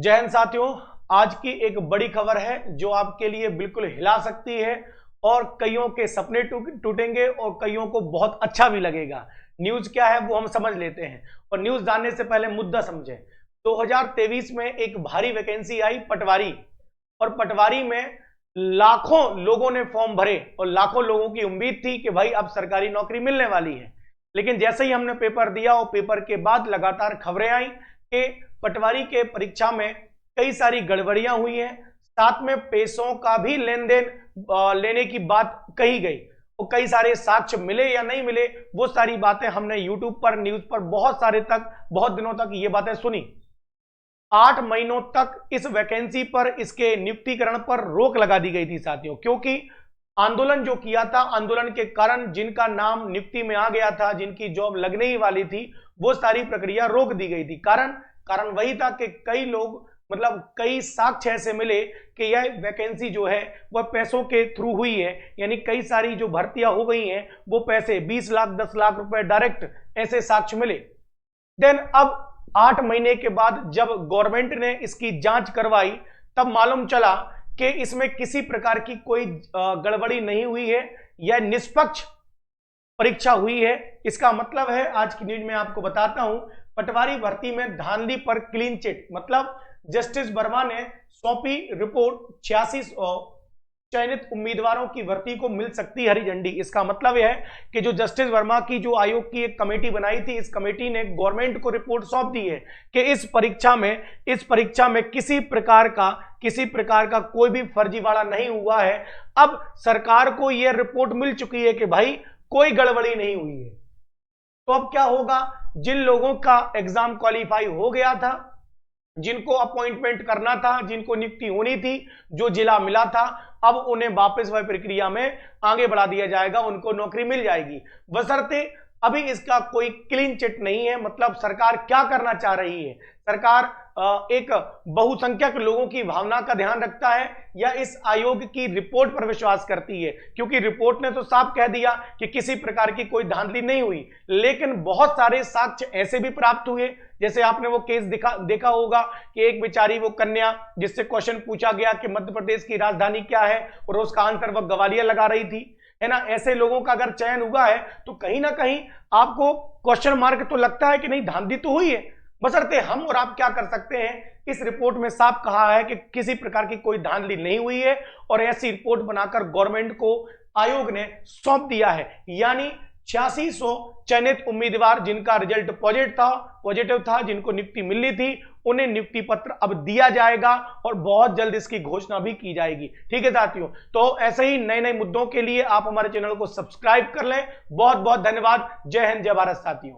जय हिंद साथियों। आज की एक बड़ी खबर है जो आपके लिए बिल्कुल हिला सकती है और कईयों के सपने टूटेंगे और कईयों को बहुत अच्छा भी लगेगा। न्यूज क्या है वो हम समझ लेते हैं और न्यूज जानने से पहले मुद्दा समझें। 2023 में एक भारी वैकेंसी आई पटवारी, और पटवारी में लाखों लोगों ने फॉर्म भरे और लाखों लोगों की उम्मीद थी कि भाई अब सरकारी नौकरी मिलने वाली है। लेकिन जैसे ही हमने पेपर दिया और पेपर के बाद लगातार खबरें आई कि पटवारी के परीक्षा में कई सारी गड़बड़ियां हुई हैं, साथ में पैसों का भी लेन देन लेने की बात कही गई और कई सारे साक्ष्य मिले या नहीं मिले, वो सारी बातें हमने यूट्यूब पर, न्यूज पर बहुत दिनों तक ये बातें सुनी। 8 महीनों तक इस वैकेंसी पर, इसके नियुक्तिकरण पर रोक लगा दी गई थी साथियों, क्योंकि आंदोलन जो किया था, आंदोलन के कारण जिनका नाम नियुक्ति में आ गया था, जिनकी जॉब लगने ही वाली थी, वो सारी प्रक्रिया रोक दी गई थी। कारण वही था कि कई लोग, मतलब कई साक्ष्य ऐसे मिले कि यह वैकेंसी जो है वह पैसों के थ्रू हुई है, यानी कई सारी जो भर्तियां हो गई हैं वो पैसे 20 लाख 10 लाख रुपए डायरेक्ट ऐसे साक्ष्य मिले। देन अब 8 महीने के बाद जब गवर्नमेंट ने इसकी जांच करवाई तब मालूम चला कि इसमें किसी प्रकार की कोई गड़बड़ी नहीं हुई है, यह निष्पक्ष परीक्षा हुई है। इसका मतलब है, आज की न्यूज में आपको बताता हूं, पटवारी भर्ती में धांधली पर क्लीन चिट, मतलब जस्टिस वर्मा ने सौंपी रिपोर्ट, 86 चयनित उम्मीदवारों की भर्ती को मिल सकती हरी झंडी। इसका मतलब यह है कि जो जस्टिस वर्मा की जो आयोग की एक कमेटी बनाई थी, इस कमेटी ने गवर्नमेंट को रिपोर्ट सौंप दी है कि इस परीक्षा में किसी प्रकार का कोई भी फर्जीवाड़ा नहीं हुआ है। अब सरकार को यह रिपोर्ट मिल चुकी है कि भाई कोई गड़बड़ी नहीं हुई है। तो अब क्या होगा? जिन लोगों का एग्जाम क्वालिफाई हो गया था, जिनको अपॉइंटमेंट करना था, जिनको नियुक्ति होनी थी, जो जिला मिला था, अब उन्हें वापस वह प्रक्रिया में आगे बढ़ा दिया जाएगा, उनको नौकरी मिल जाएगी। बशर्ते अभी इसका कोई क्लीन चिट नहीं है। मतलब सरकार क्या करना चाह रही है? सरकार एक बहुसंख्यक लोगों की भावना का ध्यान रखता है या इस आयोग की रिपोर्ट पर विश्वास करती है? क्योंकि रिपोर्ट ने तो साफ कह दिया कि किसी प्रकार की कोई धांधली नहीं हुई, लेकिन बहुत सारे साक्ष्य ऐसे भी प्राप्त हुए। जैसे आपने वो केस देखा होगा कि एक बेचारी वो कन्या, जिससे क्वेश्चन पूछा गया कि मध्य प्रदेश की राजधानी क्या है और उसका आंसर वह ग्वालियर लगा रही थी, है ना। ऐसे लोगों का अगर चयन हुआ है तो कहीं ना कहीं आपको क्वेश्चन मार्क तो लगता है कि नहीं, धांधली तो हुई है। बशर्ते हम और आप क्या कर सकते हैं, इस रिपोर्ट में साफ कहा है कि किसी प्रकार की कोई धांधली नहीं हुई है और ऐसी रिपोर्ट बनाकर गवर्नमेंट को आयोग ने सौंप दिया है। यानी 8600 चयनित उम्मीदवार जिनका रिजल्ट पॉजिटिव था, जिनको नियुक्ति मिलनी थी, उन्हें नियुक्ति पत्र अब दिया जाएगा और बहुत जल्द इसकी घोषणा भी की जाएगी। ठीक है साथियों, तो ऐसे ही नए नए मुद्दों के लिए आप हमारे चैनल को सब्सक्राइब कर लें। बहुत बहुत धन्यवाद। जय हिंद, जय भारत साथियों।